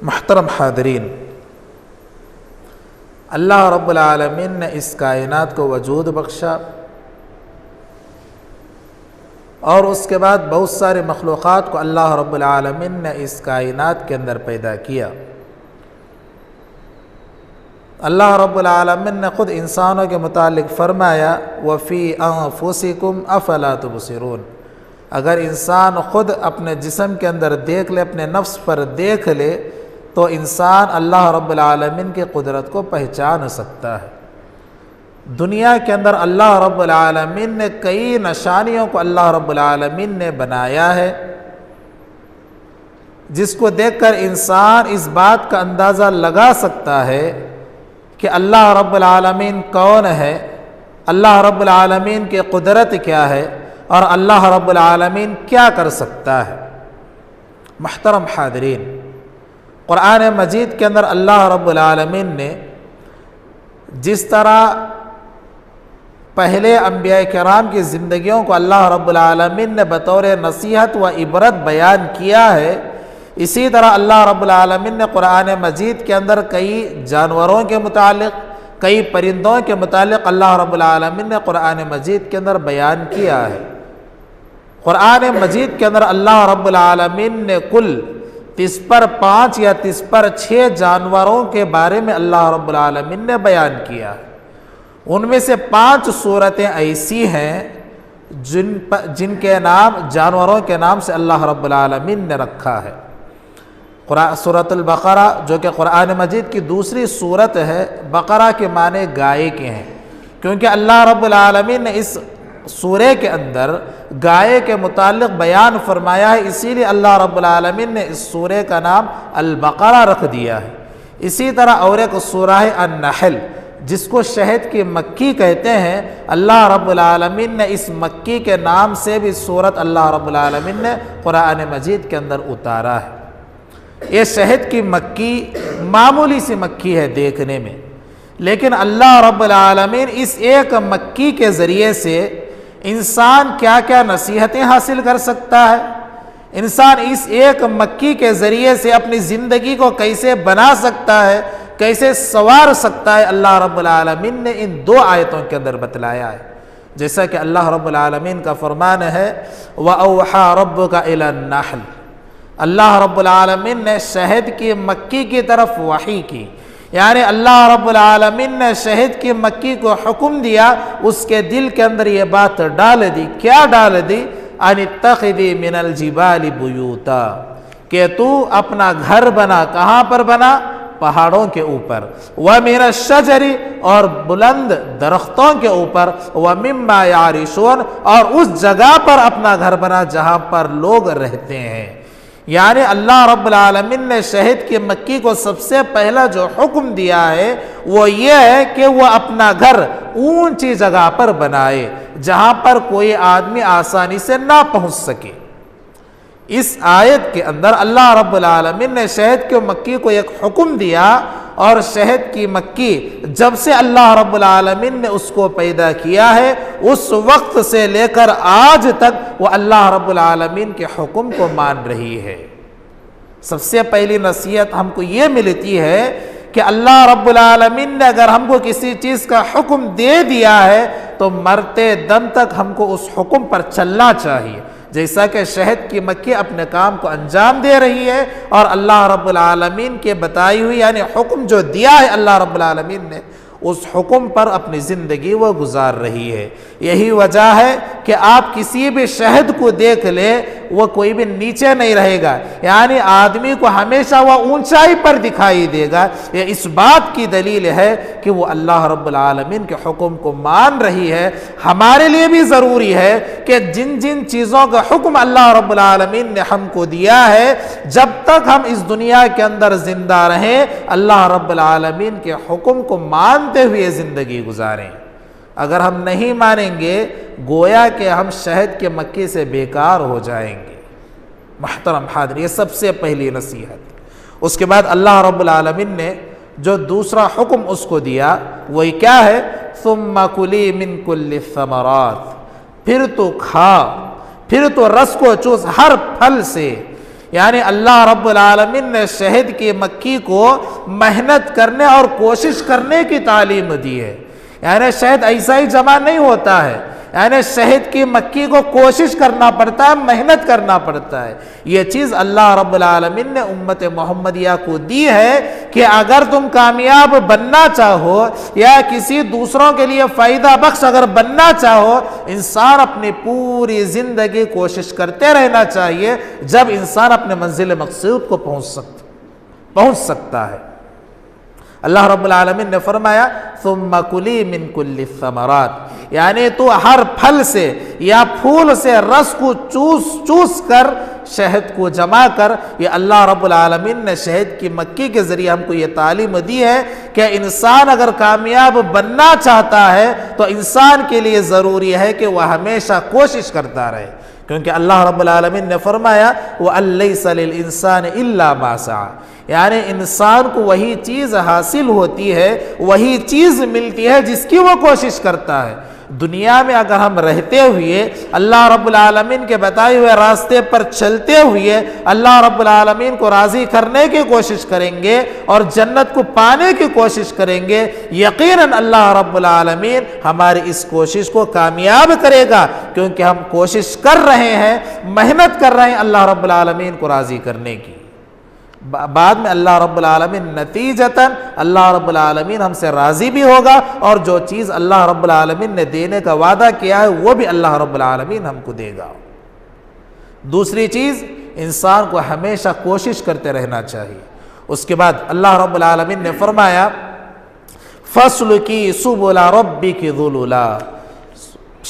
محترم حاضرین، اللہ رب العالمین نے اس کائنات کو وجود بخشا اور اس کے بعد بہت سارے مخلوقات کو اللہ رب العالمین نے اس کائنات کے اندر پیدا کیا۔ اللہ رب العالمین نے خود انسانوں کے متعلق فرمایا وَفِي أَنفُسِكُمْ أَفَلَا تُبْصِرُونَ۔ اگر انسان خود اپنے جسم کے اندر دیکھ لے، اپنے نفس پر دیکھ لے، تو انسان اللہ رب العالمین کی قدرت کو پہچان سکتا ہے۔ دنیا کے اندر اللہ رب العالمین نے کئی نشانیوں کو اللہ رب العالمین نے بنایا ہے، جس کو دیکھ کر انسان اس بات کا اندازہ لگا سکتا ہے کہ اللہ رب العالمین کون ہے، اللہ رب العالمین کی قدرت کیا ہے اور اللہ رب العالمین کیا کر سکتا ہے۔ محترم حاضرین، قرآن مجید کے اندر اللہ رب العالمین نے جس طرح پہلے انبیاء کرام کی زندگیوں کو اللہ رب العالمین نے بطور نصیحت و عبرت بیان کیا ہے، اسی طرح اللہ رب العالمین نے قرآن مجید کے اندر کئی جانوروں کے متعلق، کئی پرندوں کے متعلق اللہ رب العالمین نے قرآن مجید کے اندر بیان کیا ہے۔ قرآن مجید کے اندر اللہ رب العالمین نے کل 30 یا 6 جانوروں کے بارے میں اللہ رب العالمین نے بیان کیا ہے۔ ان میں سے 5 صورتیں ایسی ہیں جن کے نام جانوروں کے نام سے اللہ رب العالمین نے رکھا ہے۔ سورۃ البقرہ جو کہ قرآن مجید کی دوسری صورت ہے، بقرہ کے معنی گائے کے ہیں، کیونکہ اللہ رب العالمین نے اس سورے کے اندر گائے کے متعلق بیان فرمایا ہے، اسی لیے اللہ رب العالمین نے اس سورے کا نام البقرہ رکھ دیا ہے۔ اسی طرح اور ایک سورہ النحل جس کو شہد کی مکی کہتے ہیں، اللہ رب العالمین نے اس مکی کے نام سے بھی سورت اللہ رب العالمین نے قرآن مجید کے اندر اتارا ہے۔ یہ شہد کی مکی معمولی سی مکی ہے دیکھنے میں، لیکن اللہ رب العالمین اس ایک مکی کے ذریعے سے انسان کیا کیا نصیحتیں حاصل کر سکتا ہے، انسان اس ایک مکی کے ذریعے سے اپنی زندگی کو کیسے بنا سکتا ہے، کیسے سنوار سکتا ہے، اللہ رب العالمین نے ان 2 آیتوں کے اندر بتلایا ہے۔ جیسا کہ اللہ رب العالمین کا فرمان ہے وَأَوْحَى رَبُّكَ إِلَى النَّحْلِ، اللہ رب العالمین نے شہد کی مکی کی طرف وحی کی، یعنی اللہ رب العالمین نے شہد کی مکی کو حکم دیا، اس کے دل کے اندر یہ بات ڈال دی۔ کیا ڈال دی؟ ان اتخذی من الجبال بیوتا، کہ تو اپنا گھر بنا، کہاں پر بنا؟ پہاڑوں کے اوپر، وَمِنَ الشَّجَرِ، اور بلند درختوں کے اوپر، وَمِمَّا يَعْرِشُونَ، اور اس جگہ پر اپنا گھر بنا جہاں پر لوگ رہتے ہیں۔ یعنی اللہ رب العالمین نے شہد کی مکی کو سب سے پہلا جو حکم دیا ہے وہ یہ ہے کہ وہ اپنا گھر اونچی جگہ پر بنائے جہاں پر کوئی آدمی آسانی سے نہ پہنچ سکے۔ اس آیت کے اندر اللہ رب العالمین نے شہد کی مکی کو ایک حکم دیا، اور شہد کی مکی جب سے اللہ رب العالمین نے اس کو پیدا کیا ہے اس وقت سے لے کر آج تک وہ اللہ رب العالمین کے حکم کو مان رہی ہے۔ سب سے پہلی نصیحت ہم کو یہ ملتی ہے کہ اللہ رب العالمین نے اگر ہم کو کسی چیز کا حکم دے دیا ہے تو مرتے دم تک ہم کو اس حکم پر چلنا چاہیے، جیسا کہ شہد کی مکی اپنے کام کو انجام دے رہی ہے اور اللہ رب العالمین کے بتائی ہوئی یعنی حکم جو دیا ہے اللہ رب العالمین نے اس حکم پر اپنی زندگی وہ گزار رہی ہے۔ یہی وجہ ہے کہ آپ کسی بھی شہد کو دیکھ لیں وہ کوئی بھی نیچے نہیں رہے گا، یعنی آدمی کو ہمیشہ وہ اونچائی پر دکھائی دے گا۔ یہ اس بات کی دلیل ہے کہ وہ اللہ رب العالمین کے حکم کو مان رہی ہے۔ ہمارے لیے بھی ضروری ہے کہ جن جن چیزوں کا حکم اللہ رب العالمین نے ہم کو دیا ہے، جب تک ہم اس دنیا کے اندر زندہ رہیں اللہ رب العالمین کے حکم کو مانتے ہوئے زندگی گزاریں۔ اگر ہم نہیں مانیں گے گویا کہ ہم شہد کے مکی سے بیکار ہو جائیں گے۔ محترم حاضرین، یہ سب سے پہلی نصیحت۔ اس کے بعد اللہ رب العالمین نے جو دوسرا حکم اس کو دیا وہ کیا ہے؟ ثم کلی من کل الثمرات، پھر تو کھا، پھر تو رس کو چوس ہر پھل سے، یعنی اللہ رب العالمین نے شہد کی مکھی کو محنت کرنے اور کوشش کرنے کی تعلیم دی ہے. یعنی شہد ایسا ہی جمع نہیں ہوتا ہے، یعنی شہد کی مکھی کو کوشش کرنا پڑتا ہے، محنت کرنا پڑتا ہے. یہ چیز اللہ رب العالمین نے امت محمدیہ کو دی ہے کہ اگر تم کامیاب بننا چاہو یا کسی دوسروں کے لیے فائدہ بخش اگر بننا چاہو، انسان اپنی پوری زندگی کوشش کرتے رہنا چاہیے، جب انسان اپنے منزل مقصود کو پہنچ سکتا ہے. اللہ رب العالمین نے فرمایا ثم کلی من کل الثمرات، یعنی تو ہر پھل سے یا پھول سے رس کو چوس کر شہد کو جمع کر. یہ اللہ رب العالمین نے شہد کی مکھی کے ذریعے ہم کو یہ تعلیم دی ہے کہ انسان اگر کامیاب بننا چاہتا ہے تو انسان کے لیے ضروری ہے کہ وہ ہمیشہ کوشش کرتا رہے، کیونکہ اللہ رب العالمین نے فرمایا وَأَن لَيْسَ لِلْإِنسَانِ إِلَّا مَا سَعَى، یعنی انسان کو وہی چیز حاصل ہوتی ہے، وہی چیز ملتی ہے جس کی وہ کوشش کرتا ہے. دنیا میں اگر ہم رہتے ہوئے اللہ رب العالمین کے بتائے ہوئے راستے پر چلتے ہوئے اللہ رب العالمین کو راضی کرنے کی کوشش کریں گے اور جنت کو پانے کی کوشش کریں گے، یقیناً اللہ رب العالمین ہماری اس کوشش کو کامیاب کرے گا، کیونکہ ہم کوشش کر رہے ہیں، محنت کر رہے ہیں اللہ رب العالمین کو راضی کرنے کی. بعد میں اللہ رب العالمین نتیجتاً اللہ رب العالمین ہم سے راضی بھی ہوگا، اور جو چیز اللہ رب العالمین نے دینے کا وعدہ کیا ہے وہ بھی اللہ رب العالمین ہم کو دے گا. دوسری چیز، انسان کو ہمیشہ کوشش کرتے رہنا چاہیے. اس کے بعد اللہ رب العالمین نے فرمایا فَاسْلُكِي سُبُلَ رَبِّكِ ذُلُلًا،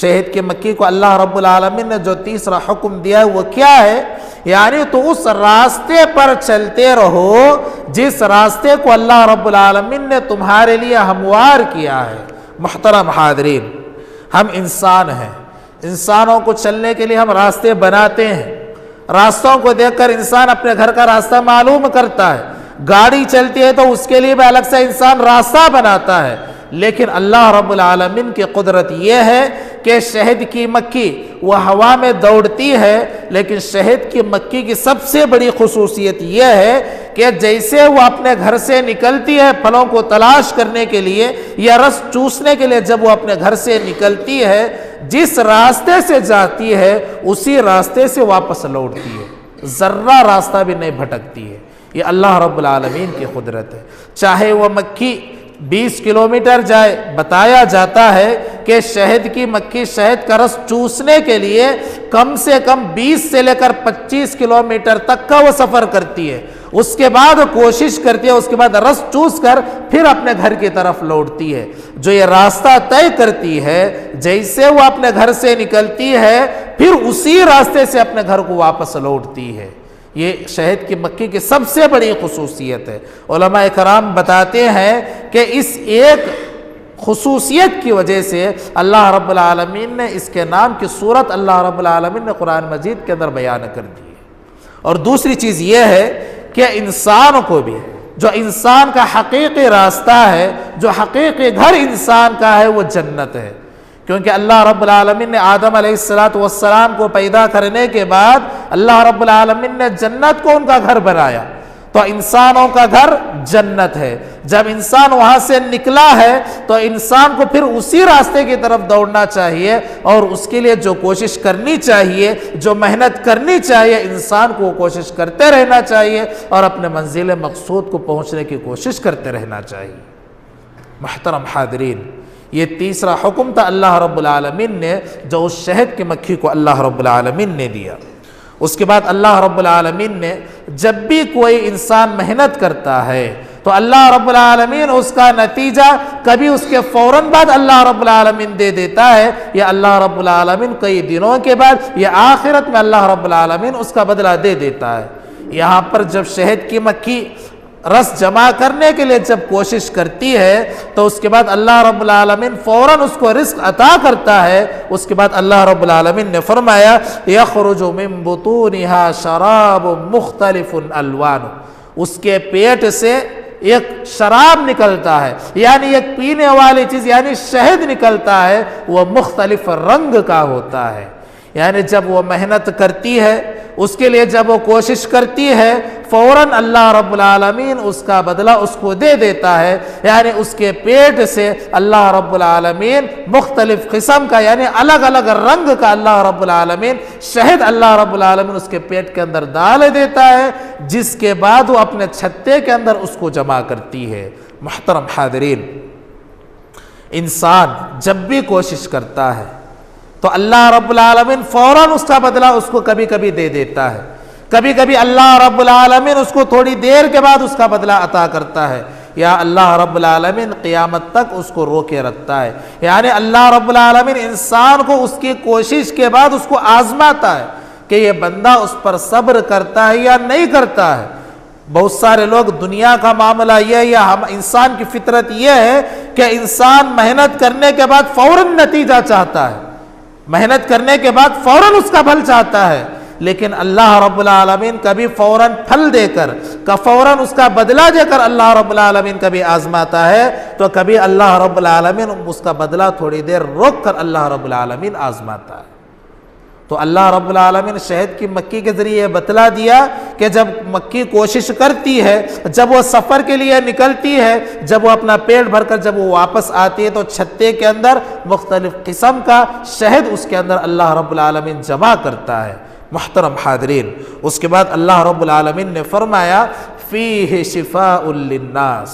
شہد کی مکھی کو اللہ رب العالمین نے جو تیسرا حکم دیا ہے وہ کیا ہے؟ یعنی تو اس راستے پر چلتے رہو جس راستے کو اللہ رب العالمین نے تمہارے لیے ہموار کیا ہے. محترم حاضرین، ہم انسان ہیں، انسانوں کو چلنے کے لیے ہم راستے بناتے ہیں. راستوں کو دیکھ کر انسان اپنے گھر کا راستہ معلوم کرتا ہے. گاڑی چلتی ہے تو اس کے لیے بھی الگ سے انسان راستہ بناتا ہے. لیکن اللہ رب العالمین کی قدرت یہ ہے کہ شہد کی مکھی وہ ہوا میں دوڑتی ہے، لیکن شہد کی مکھی کی سب سے بڑی خصوصیت یہ ہے کہ جیسے وہ اپنے گھر سے نکلتی ہے پھلوں کو تلاش کرنے کے لیے یا رس چوسنے کے لیے، جب وہ اپنے گھر سے نکلتی ہے جس راستے سے جاتی ہے اسی راستے سے واپس لوٹتی ہے، ذرہ راستہ بھی نہیں بھٹکتی ہے. یہ اللہ رب العالمین کی قدرت ہے. چاہے وہ مکھی 20 کلومیٹر جائے، بتایا جاتا ہے کہ شہد کی مکھی شہد کا رس چوسنے کے لیے کم سے کم 20 سے لے کر 25 کلومیٹر تک کا وہ سفر کرتی ہے. اس کے بعد کوشش کرتی ہے، اس کے بعد رس چوس کر پھر اپنے گھر کی طرف لوٹتی ہے. جو یہ راستہ طے کرتی ہے، جیسے وہ اپنے گھر سے نکلتی ہے پھر اسی راستے سے اپنے گھر کو واپس لوٹتی ہے. یہ شہد کی مکھی کی سب سے بڑی خصوصیت ہے. علماء کرام بتاتے ہیں کہ اس ایک خصوصیت کی وجہ سے اللہ رب العالمین نے اس کے نام کی صورت اللہ رب العالمین نے قرآن مجید کے اندر بیان کر دی ہے. اور دوسری چیز یہ ہے کہ انسان کو بھی جو انسان کا حقیقی راستہ ہے، جو حقیقی گھر انسان کا ہے وہ جنت ہے. کیونکہ اللہ رب العالمین نے آدم علیہ السلام کو پیدا کرنے کے بعد اللہ رب العالمین نے جنت کو ان کا گھر بنایا، تو انسانوں کا گھر جنت ہے. جب انسان وہاں سے نکلا ہے تو انسان کو پھر اسی راستے کی طرف دوڑنا چاہیے، اور اس کے لیے جو کوشش کرنی چاہیے، جو محنت کرنی چاہیے، انسان کو کوشش کرتے رہنا چاہیے اور اپنے منزل مقصود کو پہنچنے کی کوشش کرتے رہنا چاہیے. محترم حاضرین، یہ تیسرا حکم تھا اللہ رب العالمین نے جو اس شہد کی مکھی کو اللہ رب العالمین نے دیا. اس کے بعد اللہ رب العالمین نے جب بھی کوئی انسان محنت کرتا ہے تو اللہ رب العالمین اس کا نتیجہ کبھی اس کے فوراً بعد اللہ رب العالمین دے دیتا ہے، یا اللہ رب العالمین کئی دنوں کے بعد یا آخرت میں اللہ رب العالمین اس کا بدلہ دے دیتا ہے. یہاں پر جب شہد کی مکھی رس جمع کرنے کے لیے جب کوشش کرتی ہے تو اس کے بعد اللہ رب العالمین فوراً اس کو رزق عطا کرتا ہے. اس کے بعد اللہ رب العالمین نے فرمایا یخرج من بطونها شراب مختلف الوان، اس کے پیٹ سے ایک شراب نکلتا ہے، یعنی ایک پینے والی چیز یعنی شہد نکلتا ہے، وہ مختلف رنگ کا ہوتا ہے. یعنی جب وہ محنت کرتی ہے، اس کے لیے جب وہ کوشش کرتی ہے، فوراً اللہ رب العالمین اس کا بدلہ اس کو دے دیتا ہے۔ یعنی اس کے پیٹ سے اللہ رب العالمین مختلف قسم کا، یعنی الگ الگ رنگ کا اللہ رب العالمین شہد اللہ رب العالمین اس کے پیٹ کے اندر ڈال دیتا ہے، جس کے بعد وہ اپنے چھتے کے اندر اس کو جمع کرتی ہے۔ محترم حاضرین، انسان جب بھی کوشش کرتا ہے تو اللہ رب العالمین فوراً اس کا بدلہ اس کو کبھی کبھی دے دیتا ہے، کبھی کبھی اللہ رب العالمین اس کو تھوڑی دیر کے بعد اس کا بدلہ عطا کرتا ہے، یا اللہ رب العالمین قیامت تک اس کو روکے رکھتا ہے۔ یعنی اللہ رب العالمین انسان کو اس کی کوشش کے بعد اس کو آزماتا ہے کہ یہ بندہ اس پر صبر کرتا ہے یا نہیں کرتا ہے۔ بہت سارے لوگ، دنیا کا معاملہ یہ ہے یا انسان کی فطرت یہ ہے کہ انسان محنت کرنے کے بعد فوراً نتیجہ چاہتا ہے، محنت کرنے کے بعد فوراً اس کا پھل چاہتا ہے، لیکن اللہ رب العالمین کبھی فوراً پھل دے کر، فوراً اس کا بدلہ دے کر اللہ رب العالمین کبھی آزماتا ہے، تو کبھی اللہ رب العالمین اس کا بدلہ تھوڑی دیر روک کر اللہ رب العالمین آزماتا ہے۔ تو اللہ رب العالمین شہد کی مکھی کے ذریعے یہ بتلا دیا کہ جب مکھی کوشش کرتی ہے، جب وہ سفر کے لیے نکلتی ہے، جب وہ اپنا پیٹ بھر کر جب وہ واپس آتی ہے، تو چھتے کے اندر مختلف قسم کا شہد اس کے اندر اللہ رب العالمین جمع کرتا ہے۔ محترم حاضرین، اس کے بعد اللہ رب العالمین نے فرمایا فیہ شفاء للناس،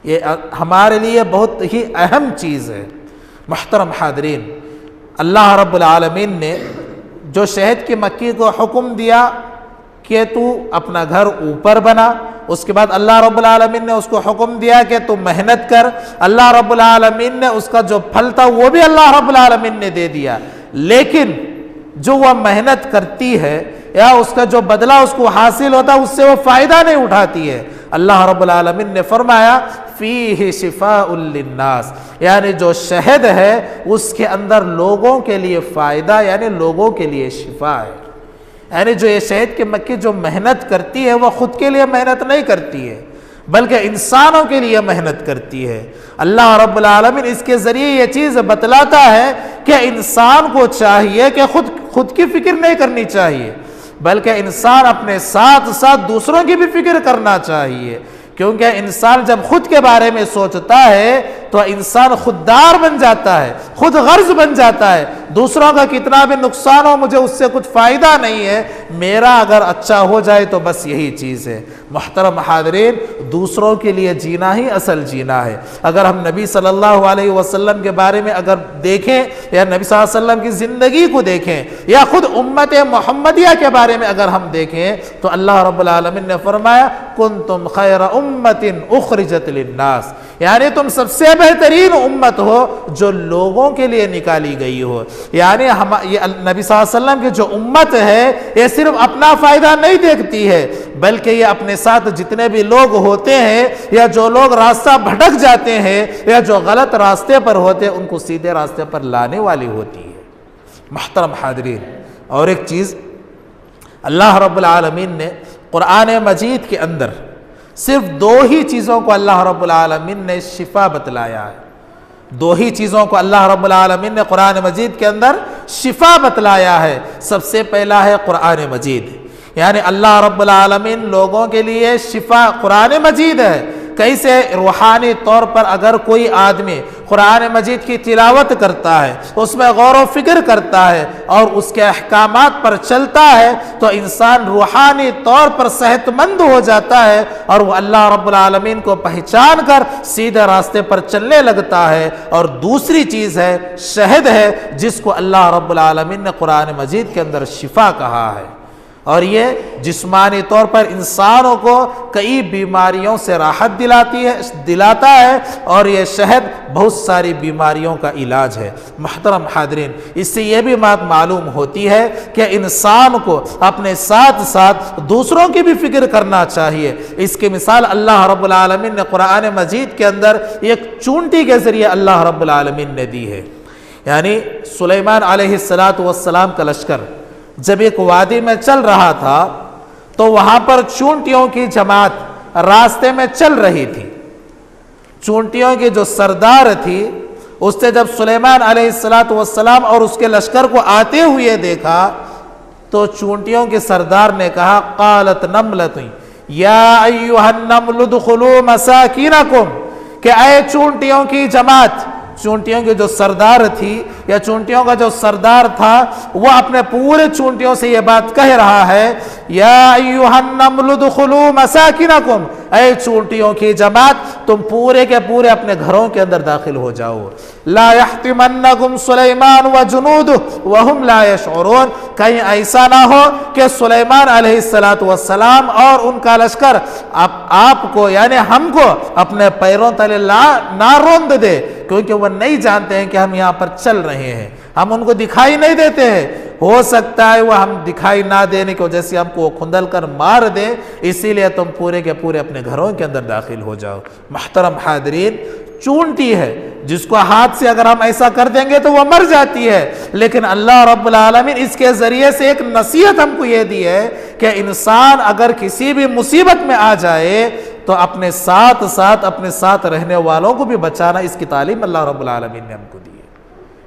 یہ ہمارے لیے بہت ہی اہم چیز ہے۔ محترم حاضرین، اللہ رب العالمین نے جو شہد کی مکھی کو حکم دیا کہ تو اپنا گھر اوپر بنا، اس کے بعد اللہ رب العالمین نے اس کو حکم دیا کہ تو محنت کر، اللہ رب العالمین نے اس کا جو پھل تھا وہ بھی اللہ رب العالمین نے دے دیا، لیکن جو وہ محنت کرتی ہے یا اس کا جو بدلہ اس کو حاصل ہوتا ہے، اس سے وہ فائدہ نہیں اٹھاتی ہے۔ اللہ رب العالمین نے فرمایا فیہ شفاء للناس، یعنی جو شہد ہے اس کے اندر لوگوں کے لیے فائدہ، یعنی لوگوں کے لیے شفا ہے۔ یعنی جو یہ شہد کی مکھی جو محنت کرتی ہے وہ خود کے لیے محنت نہیں کرتی ہے، بلکہ انسانوں کے لیے محنت کرتی ہے۔ اللہ رب العالمین اس کے ذریعے یہ چیز بتلاتا ہے کہ انسان کو چاہیے کہ خود کی فکر نہیں کرنی چاہیے، بلکہ انسان اپنے ساتھ ساتھ دوسروں کی بھی فکر کرنا چاہیے، کیونکہ انسان جب خود کے بارے میں سوچتا ہے تو انسان خوددار بن جاتا ہے، خود غرض بن جاتا ہے، دوسروں کا کتنا بھی نقصان ہو مجھے اس سے کچھ فائدہ نہیں ہے، میرا اگر اچھا ہو جائے تو بس یہی چیز ہے۔ محترم حاضرین، دوسروں کے لیے جینا ہی اصل جینا ہے۔ اگر ہم نبی صلی اللہ علیہ وسلم کے بارے میں اگر دیکھیں، یا نبی صلی اللہ علیہ وسلم کی زندگی کو دیکھیں، یا خود امت محمدیہ کے بارے میں اگر ہم دیکھیں، تو اللہ رب العالمین نے فرمایا کنتم خیر امت اخرجت للناس، یعنی تم سب سے بہترین امت ہو جو لوگوں کے لیے نکالی گئی ہو۔ یعنی یہ نبی صلی اللہ علیہ وسلم کی جو امت ہے یہ صرف اپنا فائدہ نہیں دیکھتی ہے، بلکہ یہ اپنے ساتھ جتنے بھی لوگ ہوتے ہیں، یا جو لوگ راستہ بھٹک جاتے ہیں یا جو غلط راستے پر ہوتے ہیں، ان کو سیدھے راستے پر لانے والی ہوتی ہے۔ محترم حاضرین، اور ایک چیز اللہ رب العالمین نے قرآن مجید کے اندر صرف دو ہی چیزوں کو اللہ رب العالمین نے شفا بتلایا ہے، دو ہی چیزوں کو اللہ رب العالمین نے قرآن مجید کے اندر شفا بتلایا ہے۔ سب سے پہلا ہے قرآن مجید، یعنی اللہ رب العالمین لوگوں کے لیے شفا قرآن مجید ہے۔ کیسے؟ روحانی طور پر اگر کوئی آدمی قرآن مجید کی تلاوت کرتا ہے، اس میں غور و فکر کرتا ہے اور اس کے احکامات پر چلتا ہے، تو انسان روحانی طور پر صحت مند ہو جاتا ہے اور وہ اللہ رب العالمین کو پہچان کر سیدھے راستے پر چلنے لگتا ہے۔ اور دوسری چیز ہے شہد ہے، جس کو اللہ رب العالمین نے قرآن مجید کے اندر شفا کہا ہے، اور یہ جسمانی طور پر انسانوں کو کئی بیماریوں سے راحت دلاتا ہے، اور یہ شہد بہت ساری بیماریوں کا علاج ہے۔ محترم حاضرین، اس سے یہ بھی بات معلوم ہوتی ہے کہ انسان کو اپنے ساتھ ساتھ دوسروں کی بھی فکر کرنا چاہیے۔ اس کی مثال اللہ رب العالمین نے قرآن مجید کے اندر ایک چونٹی کے ذریعے اللہ رب العالمین نے دی ہے۔ یعنی سلیمان علیہ السلام کا لشکر جب ایک وادی میں چل رہا تھا تو وہاں پر چونٹیوں کی جماعت راستے میں چل رہی تھی۔ چونٹیوں کی جو سردار تھی اس نے جب سلیمان علیہ السلام اور اس کے لشکر کو آتے ہوئے دیکھا تو چونٹیوں کے سردار نے کہا قالت نملۃ یا ایھا النمل ادخلوا مساکینکم، کہ اے چونٹیوں کی جماعت، چونٹیوں کی جو سردار تھی یا چونٹیوں کا جو سردار تھا وہ اپنے پورے چونٹیوں سے یہ بات کہہ رہا ہے، یا ایھا النمل ادخلوا مساکینکم، اے چونٹیوں کی جماعت تم پورے کے پورے اپنے گھروں کے اندر داخل ہو جاؤ، لا یحطمنکم سلیمان وجنودہ وہم لا یشعرون، کہیں ایسا نہ ہو کہ سلیمان علیہ السلام اور ان کا لشکر آپ کو یعنی ہم کو اپنے پیروں تلے نہ روند دے، کیونکہ وہ نہیں جانتے ہیں کہ ہم یہاں پر چل رہے ہیں، ہم ان کو دکھائی نہیں دیتے ہیں، ہو سکتا ہے وہ ہم دکھائی نہ دینے کی وجہ سے ہم کو کھندل کر مار دے، اسی لیے تم پورے کے پورے اپنے گھروں کے اندر داخل ہو جاؤ۔ محترم حاضرین، چونٹی ہے جس کو ہاتھ سے اگر ہم ایسا کر دیں گے تو وہ مر جاتی ہے، لیکن اللہ رب العالمین اس کے ذریعے سے ایک نصیحت ہم کو یہ دی ہے کہ انسان اگر کسی بھی مصیبت میں آ جائے تو اپنے ساتھ رہنے والوں کو بھی بچانا، اس کی تعلیم اللہ رب العالمین نے ہم کو دی ہے۔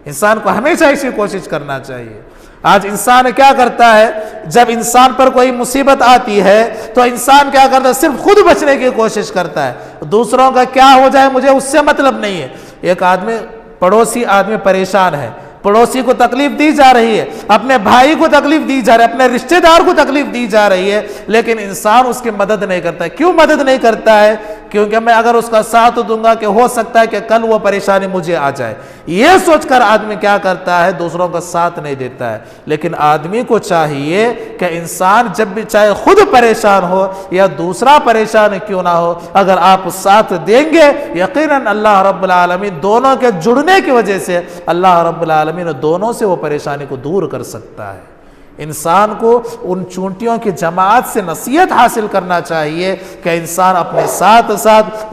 انسان کو ہمیشہ اسی کوشش کرنا چاہیے۔ آج انسان کیا کرتا ہے، جب انسان پر کوئی مصیبت آتی ہے تو انسان کیا کرتا ہے، صرف خود بچنے کی کوشش کرتا ہے، دوسروں کا کیا ہو جائے مجھے اس سے مطلب نہیں ہے۔ ایک پڑوسی آدمی پریشان ہے، پڑوسی کو تکلیف دی جا رہی ہے، اپنے بھائی کو تکلیف دی جا رہی ہے، اپنے رشتہ دار کو تکلیف دی جا رہی ہے، لیکن انسان اس کی مدد نہیں کرتا ہے۔ کیوں مدد نہیں کرتا ہے؟ کیونکہ میں اگر اس کا ساتھ دوں گا کہ ہو سکتا ہے کہ کل وہ پریشانی مجھے آ جائے، یہ سوچ کر آدمی کیا کرتا ہے، دوسروں کا ساتھ نہیں دیتا ہے۔ لیکن آدمی کو چاہیے کہ انسان جب بھی چاہے خود پریشان ہو یا دوسرا پریشان کیوں نہ ہو، اگر آپ ساتھ دیں گے یقیناً اللہ رب العالمین دونوں کے جڑنے کی وجہ سے اللہ رب العالمین دونوں سے وہ پریشانی کو دور کر سکتا ہے۔ انسان کو ان چونٹیوں کی جماعت سے نصیحت حاصل کرنا چاہیے کہ انسان اپنے ساتھ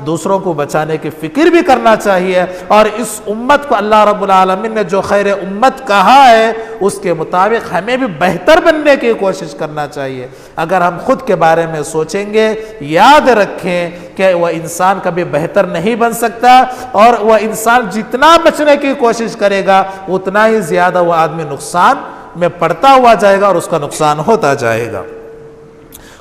دوسروں کو بچانے کی فکر بھی کرنا چاہیے، اور اس امت کو اللہ رب العالمین نے جو خیر امت کہا ہے اس کے مطابق ہمیں بھی بہتر بننے کی کوشش کرنا چاہیے۔ اگر ہم خود کے بارے میں سوچیں گے، یاد رکھیں کہ وہ انسان کبھی بہتر نہیں بن سکتا، اور وہ انسان جتنا بچنے کی کوشش کرے گا اتنا ہی زیادہ وہ آدمی نقصان میں پڑتا ہوا جائے گا اور اس کا نقصان ہوتا جائے گا۔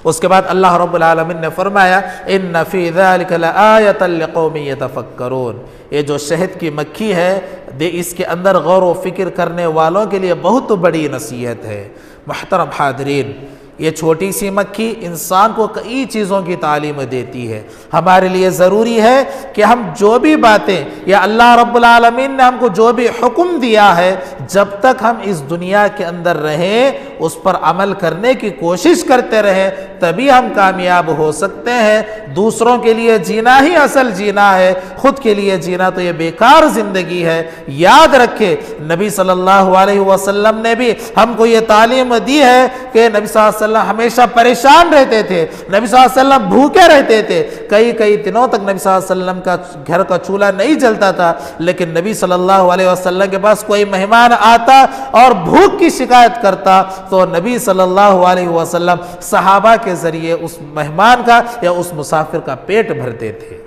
اس کے بعد اللہ رب العالمین نے فرمایا ان فی ذلک لآیۃ لقوم یتفکرون، یہ جو شہد کی مکھی ہے اس کے اندر غور و فکر کرنے والوں کے لیے بہت بڑی نصیحت ہے۔ محترم حاضرین، یہ چھوٹی سی مکھی انسان کو کئی چیزوں کی تعلیم دیتی ہے۔ ہمارے لیے ضروری ہے کہ ہم جو بھی باتیں یا اللہ رب العالمین نے ہم کو جو بھی حکم دیا ہے، جب تک ہم اس دنیا کے اندر رہیں اس پر عمل کرنے کی کوشش کرتے رہیں، تبھی ہم کامیاب ہو سکتے ہیں۔ دوسروں کے لیے جینا ہی اصل جینا ہے، خود کے لیے جینا تو یہ بیکار زندگی ہے۔ یاد رکھے نبی صلی اللہ علیہ وسلم نے بھی ہم کو یہ تعلیم دی ہے کہ نبی صلی اللہ علیہ وسلم ہمیشہ پریشان رہتے تھے، نبی صلی اللہ علیہ وسلم بھوکے رہتے تھے، کئی دنوں تک نبی صلی اللہ علیہ وسلم کا گھر کا چولہا نہیں جلتا تھا، لیکن نبی صلی اللہ علیہ وسلم کے پاس کوئی مہمان آتا اور بھوک کی شکایت کرتا تو نبی صلی اللہ علیہ وسلم صحابہ کے ذریعے اس مہمان کا یا اس مسافر کا پیٹ بھرتے تھے۔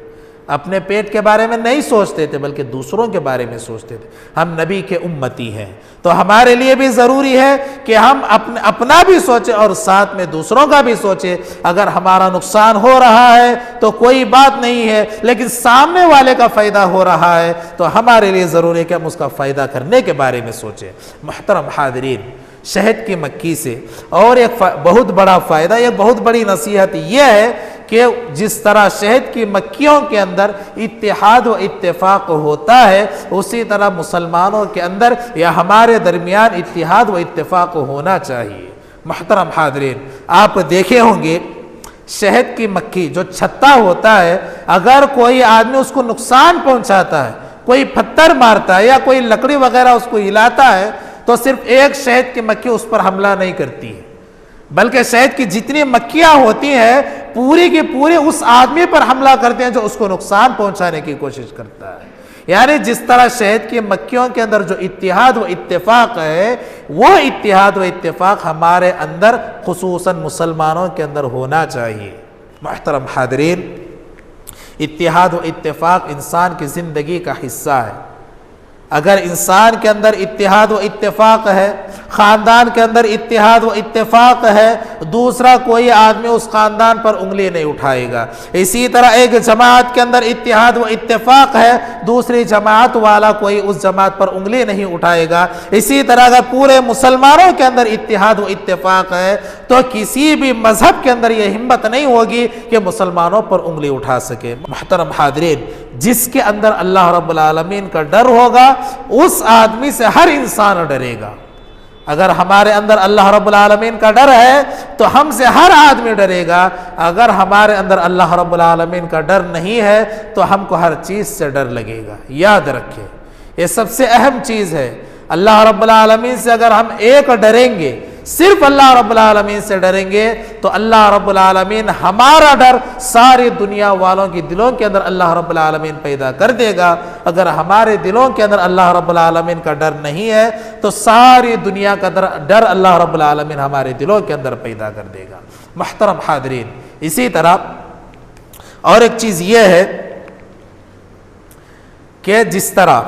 اپنے پیٹ کے بارے میں نہیں سوچتے تھے بلکہ دوسروں کے بارے میں سوچتے تھے۔ ہم نبی کے امتی ہیں تو ہمارے لیے بھی ضروری ہے کہ ہم اپنا بھی سوچیں اور ساتھ میں دوسروں کا بھی سوچیں۔ اگر ہمارا نقصان ہو رہا ہے تو کوئی بات نہیں ہے، لیکن سامنے والے کا فائدہ ہو رہا ہے تو ہمارے لیے ضروری ہے کہ ہم اس کا فائدہ کرنے کے بارے میں سوچیں۔ محترم حاضرین، شہد کی مکھی سے اور ایک بہت بڑا فائدہ، ایک بہت بڑی نصیحت یہ ہے کہ جس طرح شہد کی مکھیوں کے اندر اتحاد و اتفاق ہوتا ہے، اسی طرح مسلمانوں کے اندر یا ہمارے درمیان اتحاد و اتفاق ہونا چاہیے۔ محترم حاضرین، آپ دیکھے ہوں گے شہد کی مکھی جو چھتا ہوتا ہے، اگر کوئی آدمی اس کو نقصان پہنچاتا ہے، کوئی پتھر مارتا ہے یا کوئی لکڑی وغیرہ اس کو ہلاتا ہے تو صرف ایک شہد کی مکھی اس پر حملہ نہیں کرتی ہے، بلکہ شہد کی جتنی مکھیاں ہوتی ہیں پوری کی پوری اس آدمی پر حملہ کرتے ہیں جو اس کو نقصان پہنچانے کی کوشش کرتا ہے۔ یعنی جس طرح شہد کی مکھیوں کے اندر جو اتحاد و اتفاق ہے، وہ اتحاد و اتفاق ہمارے اندر خصوصاً مسلمانوں کے اندر ہونا چاہیے۔ محترم حاضرین، اتحاد و اتفاق انسان کی زندگی کا حصہ ہے۔ اگر انسان کے اندر اتحاد و اتفاق ہے، خاندان کے اندر اتحاد و اتفاق ہے، دوسرا کوئی آدمی اس خاندان پر انگلی نہیں اٹھائے گا۔ اسی طرح ایک جماعت کے اندر اتحاد و اتفاق ہے، دوسری جماعت والا کوئی اس جماعت پر انگلی نہیں اٹھائے گا۔ اسی طرح اگر پورے مسلمانوں کے اندر اتحاد و اتفاق ہے تو کسی بھی مذہب کے اندر یہ ہمت نہیں ہوگی کہ مسلمانوں پر انگلی اٹھا سکے۔ محترم حاضرین، جس کے اندر اللہ رب العالمین کا ڈر ہوگا اس آدمی سے ہر انسان ڈرے گا۔ اگر ہمارے اندر اللہ رب العالمین کا ڈر ہے تو ہم سے ہر آدمی ڈرے گا۔ اگر ہمارے اندر اللہ رب العالمین کا ڈر نہیں ہے تو ہم کو ہر چیز سے ڈر لگے گا۔ یاد رکھیں، یہ سب سے اہم چیز ہے۔ اللہ رب العالمین سے اگر ہم ایک ڈریں گے، صرف اللہ رب العالمین سے ڈریں گے، تو اللہ رب العالمین ہمارا ڈر ساری دنیا والوں کی دلوں کے اندر اللہ رب العالمین پیدا کر دے گا۔ اگر ہمارے دلوں کے اندر اللہ رب العالمین کا ڈر نہیں ہے تو ساری دنیا کا ڈر اللہ رب العالمین ہمارے دلوں کے اندر پیدا کر دے گا۔ محترم حاضرین، اسی طرح اور ایک چیز یہ ہے کہ جس طرح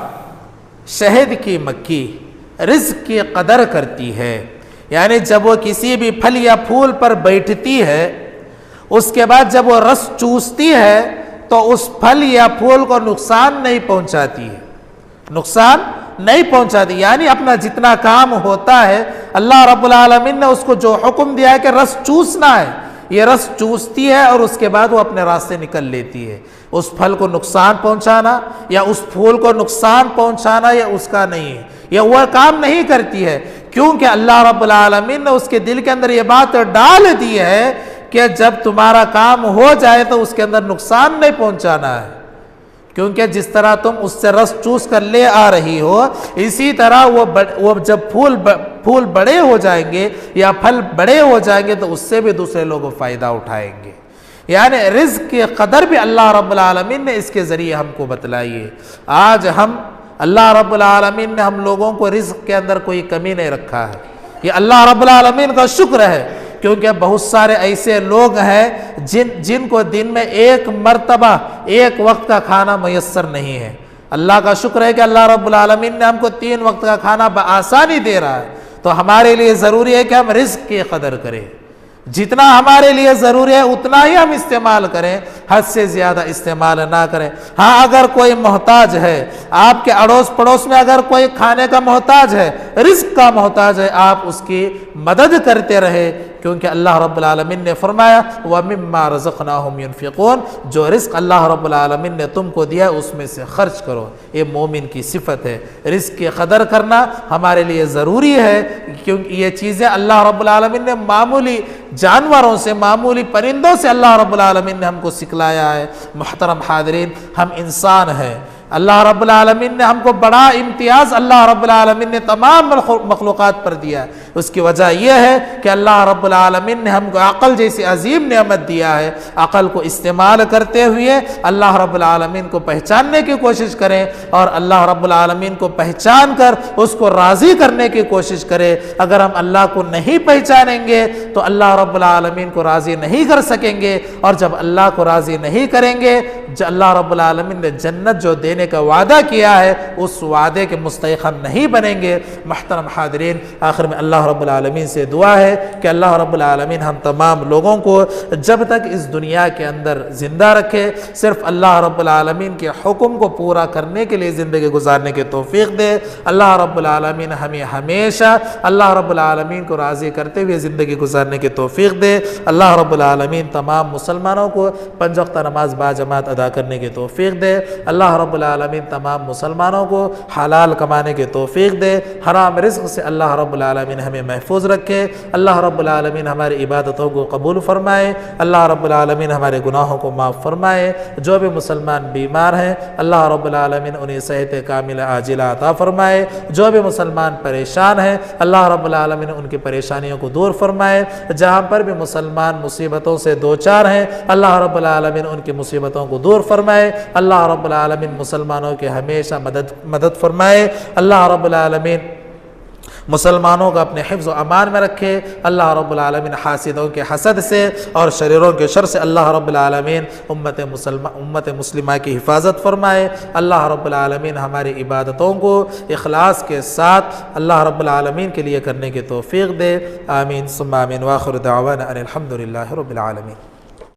شہد کی مکھی رزق کی قدر کرتی ہے، یعنی جب وہ کسی بھی پھل یا پھول پر بیٹھتی ہے، اس کے بعد جب وہ رس چوستی ہے تو اس پھل یا پھول کو نقصان نہیں پہنچاتی ہے، نقصان نہیں پہنچاتی، یعنی اپنا جتنا کام ہوتا ہے اللہ رب العالمین نے اس کو جو حکم دیا ہے کہ رس چوسنا ہے، یہ رس چوستی ہے اور اس کے بعد وہ اپنے راستے نکل لیتی ہے۔ اس پھل کو نقصان پہنچانا یا اس پھول کو نقصان پہنچانا یہ اس کا نہیں ہے، یہ وہ کام نہیں کرتی ہے، کیونکہ اللہ رب العالمین نے اس کے دل کے اندر یہ بات ڈال دی ہے کہ جب تمہارا کام ہو جائے تو اس کے اندر نقصان نہیں پہنچانا ہے، کیونکہ جس طرح تم اس سے رس چوس کر لے آ رہی ہو، اسی طرح وہ جب پھول بڑے ہو جائیں گے یا پھل بڑے ہو جائیں گے تو اس سے بھی دوسرے لوگ فائدہ اٹھائیں گے۔ یعنی رزق کی قدر بھی اللہ رب العالمین نے اس کے ذریعے ہم کو بتلائی ہے۔ آج اللہ رب العالمین نے ہم لوگوں کو رزق کے اندر کوئی کمی نہیں رکھا ہے، یہ اللہ رب العالمین کا شکر ہے، کیونکہ بہت سارے ایسے لوگ ہیں جن کو دن میں ایک مرتبہ ایک وقت کا کھانا میسر نہیں ہے۔ اللہ کا شکر ہے کہ اللہ رب العالمین نے ہم کو 3 وقت کا کھانا بآسانی دے رہا ہے، تو ہمارے لیے ضروری ہے کہ ہم رزق کی قدر کریں، جتنا ہمارے لیے ضروری ہے اتنا ہی ہم استعمال کریں، حد سے زیادہ استعمال نہ کریں۔ ہاں، اگر کوئی محتاج ہے، آپ کے اڑوس پڑوس میں اگر کوئی کھانے کا محتاج ہے، رزق کا محتاج ہے، آپ اس کی مدد کرتے رہے، کیونکہ اللہ رب العالمین نے فرمایا وَمِمَّا رَزَقْنَاهُمْ يُنْفِقُونَ، جو رزق اللہ رب العالمین نے تم کو دیا اس میں سے خرچ کرو۔ یہ مومن کی صفت ہے، رزق کی قدر کرنا ہمارے لیے ضروری ہے، کیونکہ یہ چیزیں اللہ رب العالمین نے معمولی جانوروں سے، معمولی پرندوں سے اللہ رب العالمین نے ہم کو سکھلایا ہے۔ محترم حاضرین، ہم انسان ہیں، اللہ رب العالمین نے ہم کو بڑا امتیاز اللہ رب العالمین نے تمام مخلوقات پر دیا ہے۔ اس کی وجہ یہ ہے کہ اللہ رب العالمین نے ہم کو عقل جیسی عظیم نعمت دیا ہے۔ عقل کو استعمال کرتے ہوئے اللہ رب العالمین کو پہچاننے کی کوشش کریں، اور اللہ رب العالمین کو پہچان کر اس کو راضی کرنے کی کوشش کریں۔ اگر ہم اللہ کو نہیں پہچانیں گے تو اللہ رب العالمین کو راضی نہیں کر سکیں گے، اور جب اللہ کو راضی نہیں کریں گے، اللہ رب العالمین نے جنت جو دینے کا وعدہ کیا ہے اس وعدے کے مستحق ہم نہیں بنیں گے۔ محترم حاضرین، آخر میں اللہ رب العالمین سے دعا ہے کہ اللہ رب العالمین ہم تمام لوگوں کو جب تک اس دنیا کے اندر زندہ رکھے، صرف اللہ رب العالمین کے حکم کو پورا کرنے کے لیے زندگی گزارنے کی توفیق دے۔ اللہ رب العالمین ہمیں ہمیشہ اللہ رب العالمین کو راضی کرتے ہوئے زندگی گزارنے کی توفیق دے۔ اللہ رب العالمین تمام مسلمانوں کو 5 وقتہ نماز باجماعت ادا کرنے کی توفیق دے۔ اللہ رب العالمین تمام مسلمانوں کو حلال کمانے کی توفیق دے، حرام رزق سے اللہ رب العالمین ہمیں محفوظ رکھے۔ اللہ رب العالمین ہماری عبادتوں کو قبول فرمائے، اللہ رب العالمین ہمارے گناہوں کو معاف فرمائے۔ جو بھی مسلمان بیمار ہیں اللہ رب العالمین انہیں صحت کاملہ عاجلہ عطا فرمائے۔ جو بھی مسلمان پریشان ہیں اللہ رب العالمین ان کی پریشانیوں کو دور فرمائے۔ جہاں پر بھی مسلمان مصیبتوں سے دوچار ہیں اللہ رب العالمین ان کی مصیبتوں کو دور فرمائے۔ اللہ رب العالمین مسلمانوں کے ہمیشہ مدد فرمائے۔ اللہ رب العالمین مسلمانوں کو اپنے حفظ و امان میں رکھے۔ اللہ رب العالمین حاسدوں کے حسد سے اور شریروں کے شر سے اللہ رب العالمین امت مسلمہ کی حفاظت فرمائے۔ اللہ رب العالمین ہماری عبادتوں کو اخلاص کے ساتھ اللہ رب العالمین کے لیے کرنے کی توفیق دے۔ آمین ثم آمین، وآخر دعوانا ان الحمد للہ رب العالمین۔